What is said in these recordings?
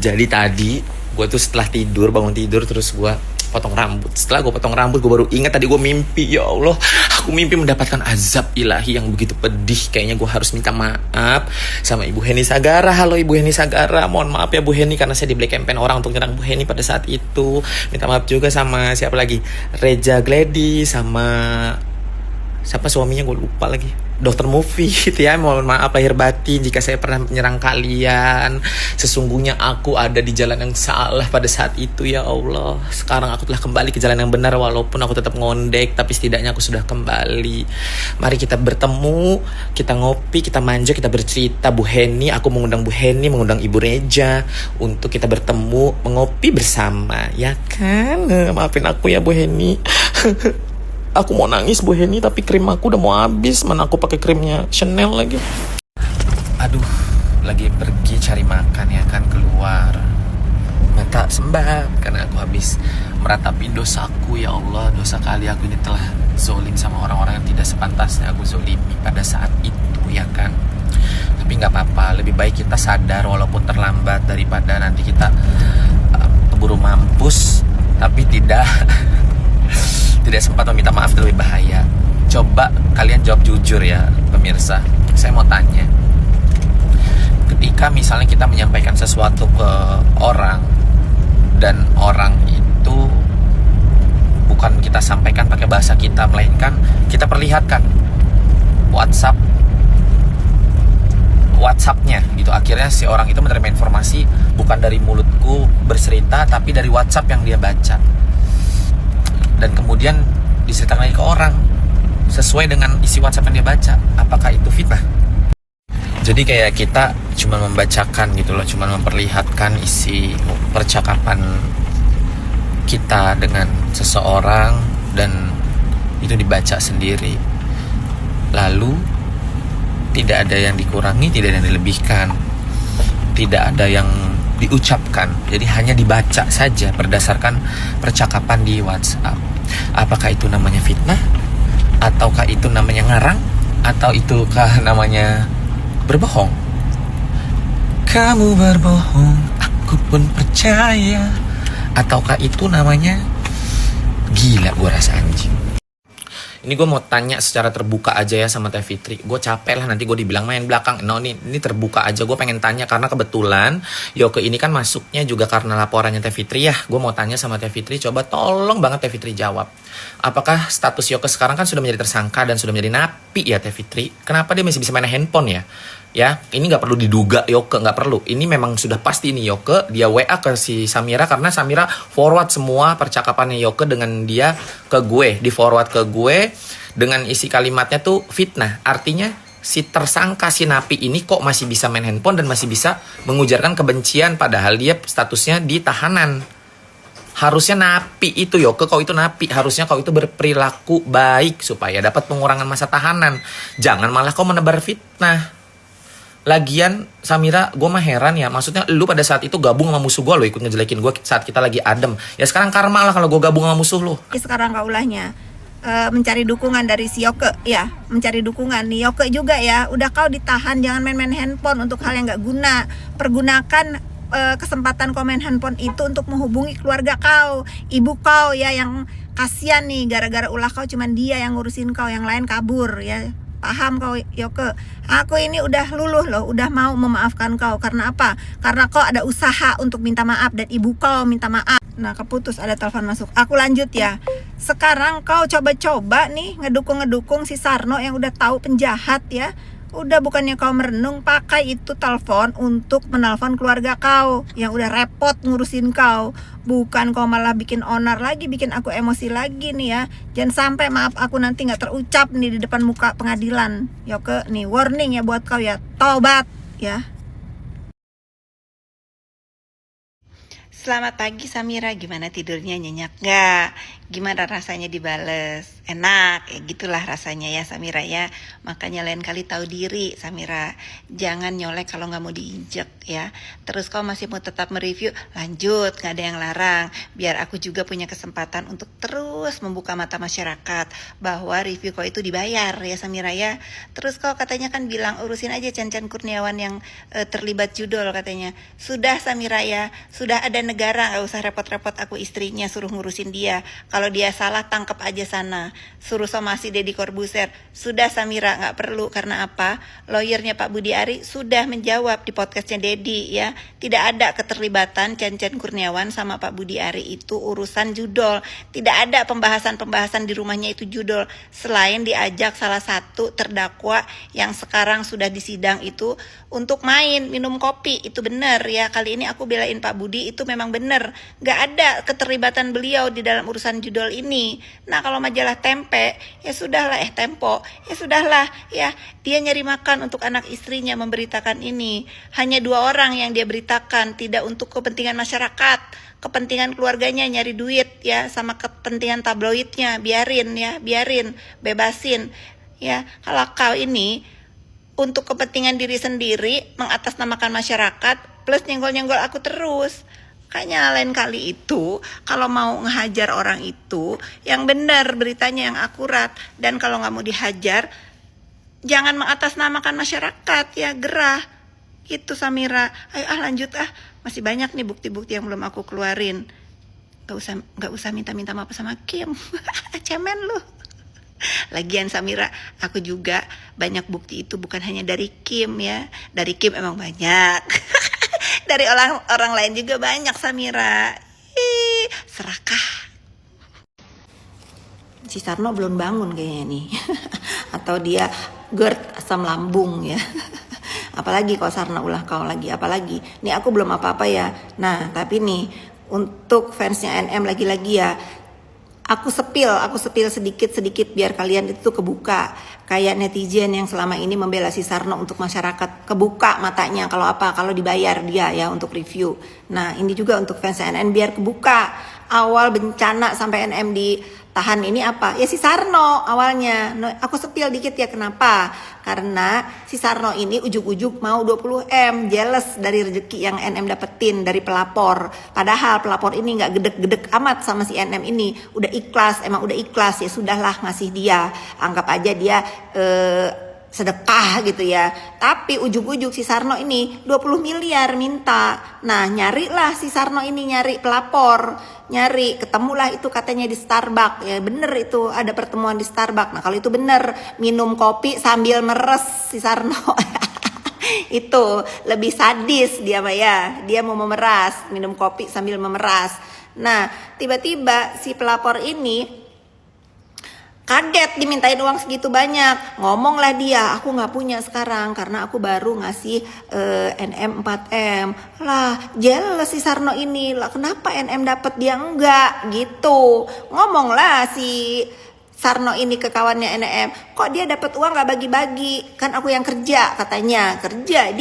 Jadi tadi gue tuh setelah tidur, bangun tidur, terus gue potong rambut. Setelah gue potong rambut, gue baru ingat tadi gue mimpi. Ya Allah, aku mimpi mendapatkan azab ilahi yang begitu pedih. Kayaknya gue harus minta maaf sama Ibu Heni Sagara. Halo Ibu Heni Sagara, mohon maaf ya Bu Heni karena saya di black campaign orang untuk nyerang Bu Heni pada saat itu. Minta maaf juga sama siapa lagi, Reja Gledi, sama siapa suaminya gue lupa lagi, Dokter Movie gitu ya. Mohon maaf lahir batin jika saya pernah menyerang kalian. Sesungguhnya aku ada di jalan yang salah pada saat itu ya Allah. Sekarang aku telah kembali ke jalan yang benar, walaupun aku tetap ngondek, tapi setidaknya aku sudah kembali. Mari kita bertemu, kita ngopi, kita manja, kita bercerita. Bu Heni, aku mengundang Bu Heni, mengundang Ibu Reja untuk kita bertemu, mengopi bersama, ya kan? Maafin aku ya Bu Heni. Aku mau nangis Bu Heni, tapi krim aku udah mau habis. Mana aku pakai krimnya Chanel lagi. Aduh, lagi pergi cari makan ya kan, keluar. Minta sembah karena aku habis meratapi dosaku ya Allah. Dosa kali aku ini telah zolim sama orang-orang yang tidak sepantasnya aku zolimi pada saat itu ya kan. Tapi gak apa-apa, lebih baik kita sadar walaupun terlambat daripada nanti kita keburu mampus tapi tidak sempat meminta maaf. Itu lebih bahaya. Coba kalian jawab jujur ya pemirsa. Saya mau tanya, ketika misalnya kita menyampaikan sesuatu ke orang dan orang itu bukan kita sampaikan pakai bahasa kita, melainkan kita perlihatkan WhatsApp-nya gitu. Akhirnya si orang itu menerima informasi bukan dari mulutku bercerita, tapi dari WhatsApp yang dia baca, dan kemudian diceritakan lagi ke orang sesuai dengan isi WhatsApp yang dia baca. Apakah itu fitnah? Jadi kayak kita cuma membacakan gitu loh, cuma memperlihatkan isi percakapan kita dengan seseorang dan itu dibaca sendiri. Lalu tidak ada yang dikurangi, tidak ada yang dilebihkan, tidak ada yang diucapkan. Jadi hanya dibaca saja berdasarkan percakapan di WhatsApp. Apakah itu namanya fitnah? Ataukah itu namanya ngarang? Atau itukah namanya berbohong? Kamu berbohong, aku pun percaya. Ataukah itu namanya gila? Gue rasa anjing. Ini gue mau tanya secara terbuka aja ya sama Teh Fitri. Gue capek lah nanti gue dibilang main belakang. No, ini terbuka aja. Gue pengen tanya karena kebetulan Yoke ini kan masuknya juga karena laporannya Teh Fitri ya. Gue mau tanya sama Teh Fitri. Coba tolong banget Teh Fitri jawab. Apakah status Yoke sekarang kan sudah menjadi tersangka dan sudah menjadi napi ya Teh Fitri? Kenapa dia masih bisa main handphone ya? Ya, ini gak perlu diduga Yoke, gak perlu. Ini memang sudah pasti ini Yoke. Dia WA ke si Samira karena Samira forward semua percakapannya Yoke dengan dia ke gue. Di forward ke gue dengan isi kalimatnya tuh fitnah. Artinya si tersangka, si napi ini kok masih bisa main handphone dan masih bisa mengujarkan kebencian padahal dia statusnya di tahanan. Harusnya napi itu Yoke, kau itu napi. Harusnya kau itu berperilaku baik supaya dapat pengurangan masa tahanan. Jangan malah kau menebar fitnah. Lagian Samira, gue mah heran ya. Maksudnya lu pada saat itu gabung sama musuh gue, lu ikut ngejelekin gue saat kita lagi adem. Ya sekarang karma lah kalau gue gabung sama musuh lu. Sekarang kau ulahnya mencari dukungan dari si Yoke ya, mencari dukungan nih Yoke juga ya. Udah kau ditahan, jangan main-main handphone untuk hal yang gak guna. Pergunakan kesempatan kau main handphone itu untuk menghubungi keluarga kau, ibu kau ya, yang kasihan nih gara-gara ulah kau cuman dia yang ngurusin kau, yang lain kabur ya. Paham kau Yoke? Aku ini udah luluh loh, udah mau memaafkan kau. Karena apa? Karena kau ada usaha untuk minta maaf dan ibu kau minta maaf. Nah, keputus, ada telepon masuk. Aku lanjut ya. Sekarang kau coba-coba nih ngedukung si Sarno yang udah tahu penjahat ya. Udah, bukannya kau merenung, pakai itu telepon untuk menelpon keluarga kau yang udah repot ngurusin kau. Bukan kau malah bikin onar lagi, bikin aku emosi lagi nih ya. Jangan sampai maaf aku nanti gak terucap nih di depan muka pengadilan. Yoke, nih warning ya buat kau ya. Tobat ya. Selamat pagi Samira, gimana tidurnya, nyenyak gak? Gimana rasanya dibales? Enak, ya gitulah rasanya ya Samira ya. Makanya lain kali tahu diri Samira. Jangan nyolek kalau gak mau diinjek ya. Terus kau masih mau tetap mereview, lanjut, gak ada yang larang. Biar aku juga punya kesempatan untuk terus terus membuka mata masyarakat bahwa review kau itu dibayar ya Samira ya. Terus kau katanya kan bilang urusin aja Chan Kurniawan yang terlibat judol katanya. Sudah Samira ya, sudah ada negara, gak usah repot-repot aku istrinya suruh ngurusin dia. Kalau dia salah tangkap aja sana, suruh somasi Deddy Corbuzier. Sudah Samira, gak perlu. Karena apa? Lawyernya Pak Budi Ari sudah menjawab di podcastnya Deddy ya. Tidak ada keterlibatan Chan Kurniawan sama Pak Budi Ari itu urusan judol. Tidak ada pembahasan-pembahasan di rumahnya itu judol. Selain diajak salah satu terdakwa yang sekarang sudah disidang itu untuk main minum kopi. Itu benar ya. Kali ini aku belain Pak Budi, itu memang benar. Gak ada keterlibatan beliau di dalam urusan judol ini. Nah kalau majalah Tempe ya sudahlah, Tempo ya sudahlah ya, dia nyari makan untuk anak istrinya memberitakan ini. Hanya 2 orang yang dia beritakan, tidak untuk kepentingan masyarakat, kepentingan keluarganya nyari duit ya, sama kepentingan tabloidnya. Biarin ya, biarin, bebasin ya. Kalau kau ini untuk kepentingan diri sendiri mengatasnamakan masyarakat plus nyenggol-nyenggol aku terus. Makanya lain kali itu kalau mau ngehajar orang itu yang benar, beritanya yang akurat. Dan kalau nggak mau dihajar jangan mengatasnamakan masyarakat ya, gerah. Itu Samira. Ayo lanjut masih banyak nih bukti-bukti yang belum aku keluarin. Gak usah minta-minta maaf sama Kim. Cemen lu. Lagian Samira, aku juga banyak bukti itu bukan hanya dari Kim ya. Dari Kim emang banyak. Dari orang lain juga banyak Samira. Serakah. Si Sarno belum bangun kayaknya nih. Atau dia GERD asam lambung ya. Apalagi kalau Sarno ulah kau lagi, apalagi. Nih aku belum apa-apa ya. Nah tapi nih untuk fansnya NM lagi-lagi ya, aku sepil sedikit biar kalian itu kebuka. Kayak netizen yang selama ini membela si Sarno untuk masyarakat, kebuka matanya kalau apa, kalau dibayar dia ya untuk review. Nah ini juga untuk fans NM biar kebuka. Awal bencana sampai NM ditahan ini apa? Ya si Sarno awalnya. Aku sepil dikit ya, kenapa? Karena si Sarno ini ujuk-ujuk mau 20M, jealous dari rezeki yang NM dapetin dari pelapor. Padahal pelapor ini gak gedek-gedek amat sama si NM ini. Udah ikhlas, emang udah ikhlas, ya sudahlah ngasih dia. Anggap aja dia sedekah gitu ya. Tapi ujuk-ujuk si Sarno ini 20 miliar minta. Nah nyarilah si Sarno ini, nyari pelapor, nyari, ketemulah itu katanya di Starbucks. Ya bener itu ada pertemuan di Starbucks. Nah kalau itu bener, minum kopi sambil meres si Sarno. Itu lebih sadis dia mah ya. Dia mau memeras, minum kopi sambil memeras. Nah tiba-tiba si pelapor ini kaget dimintain uang segitu banyak. Ngomonglah dia, aku gak punya sekarang karena aku baru ngasih NM 4M. Lah jelas si Sarno ini, lah kenapa NM dapat dia enggak gitu. Ngomonglah si Sarno ini ke kawannya NM, kok dia dapat uang gak bagi-bagi, kan aku yang kerja katanya. Kerja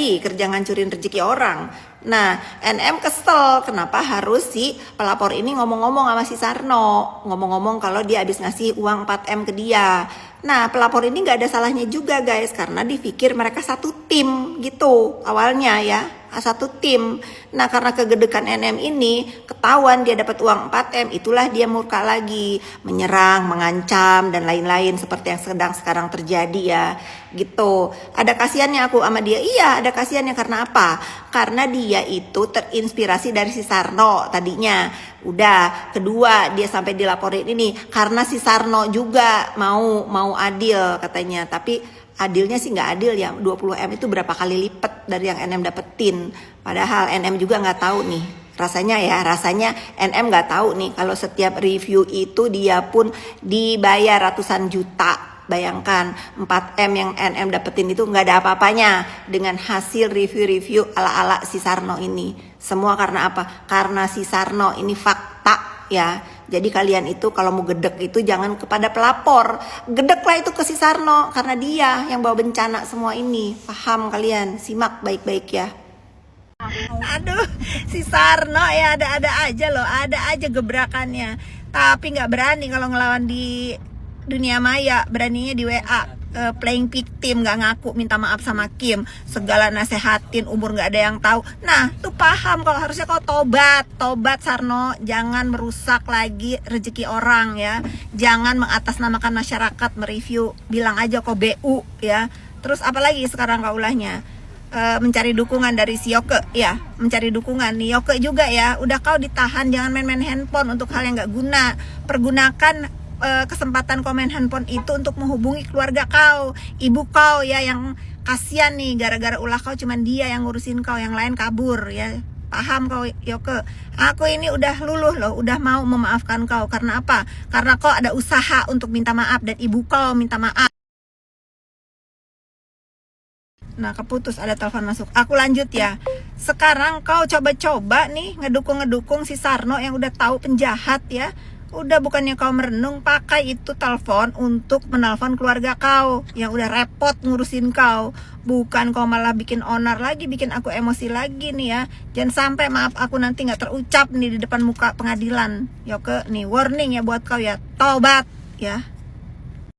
ngancurin rezeki orang. Nah NM kesel, kenapa harus si pelapor ini ngomong-ngomong sama si Sarno, ngomong-ngomong kalau dia habis ngasih uang 4M ke dia. Nah pelapor ini gak ada salahnya juga guys, karena dipikir mereka satu tim gitu awalnya ya, satu tim. Nah karena kegedekan NM ini ketahuan dia dapat uang 4M, itulah dia murka lagi, menyerang, mengancam dan lain-lain seperti yang sedang sekarang terjadi ya gitu. Ada kasihannya aku sama dia, iya ada kasihannya. Karena apa? Karena dia itu terinspirasi dari si Sarno tadinya. Udah, kedua dia sampai dilaporin ini karena si Sarno juga mau adil katanya. Tapi adilnya sih nggak adil ya, 20M itu berapa kali lipat dari yang NM dapetin. Padahal NM juga nggak tahu nih. Rasanya NM nggak tahu nih kalau setiap review itu dia pun dibayar ratusan juta. Bayangkan 4M yang NM dapetin itu nggak ada apa-apanya dengan hasil review-review ala-ala si Sarno ini. Semua karena apa? Karena si Sarno ini fakta ya. Jadi kalian itu kalau mau gedek itu jangan kepada pelapor, gedeklah itu ke si Sarno karena dia yang bawa bencana semua ini. Paham kalian? Simak baik-baik ya. Aduh, si Sarno ya ada-ada aja loh, ada aja gebrakannya. Tapi nggak berani kalau ngelawan di dunia maya, beraninya di WA. playing victim, nggak ngaku minta maaf sama Kim, segala nasehatin, umur nggak ada yang tahu. Nah, tuh paham kalau harusnya kau tobat Sarno, jangan merusak lagi rezeki orang ya, jangan mengatasnamakan masyarakat, mereview, bilang aja kau BU ya. Terus apalagi sekarang kau ulahnya? Mencari dukungan dari si Yoke ya, mencari dukungan nih Yoke juga ya, udah kau ditahan, jangan main-main handphone untuk hal yang nggak guna, pergunakan kesempatan komen handphone itu untuk menghubungi keluarga kau, ibu kau ya, yang kasihan nih gara-gara ulah kau cuman dia yang ngurusin kau, yang lain kabur ya. Paham kau Yoke? Aku ini udah luluh loh, udah mau memaafkan kau. Karena apa? Karena kau ada usaha untuk minta maaf dan ibu kau minta maaf. Nah, keputus, ada telepon masuk. Aku lanjut ya. Sekarang kau coba-coba nih ngedukung si Sarno yang udah tahu penjahat ya. Udah, bukannya kau merenung, pakai itu telepon untuk menelpon keluarga kau yang udah repot ngurusin kau. Bukan kau malah bikin onar lagi, bikin aku emosi lagi nih ya. Jangan sampai maaf aku nanti gak terucap nih di depan muka pengadilan. Yoke, nih warning ya buat kau ya. Tobat ya.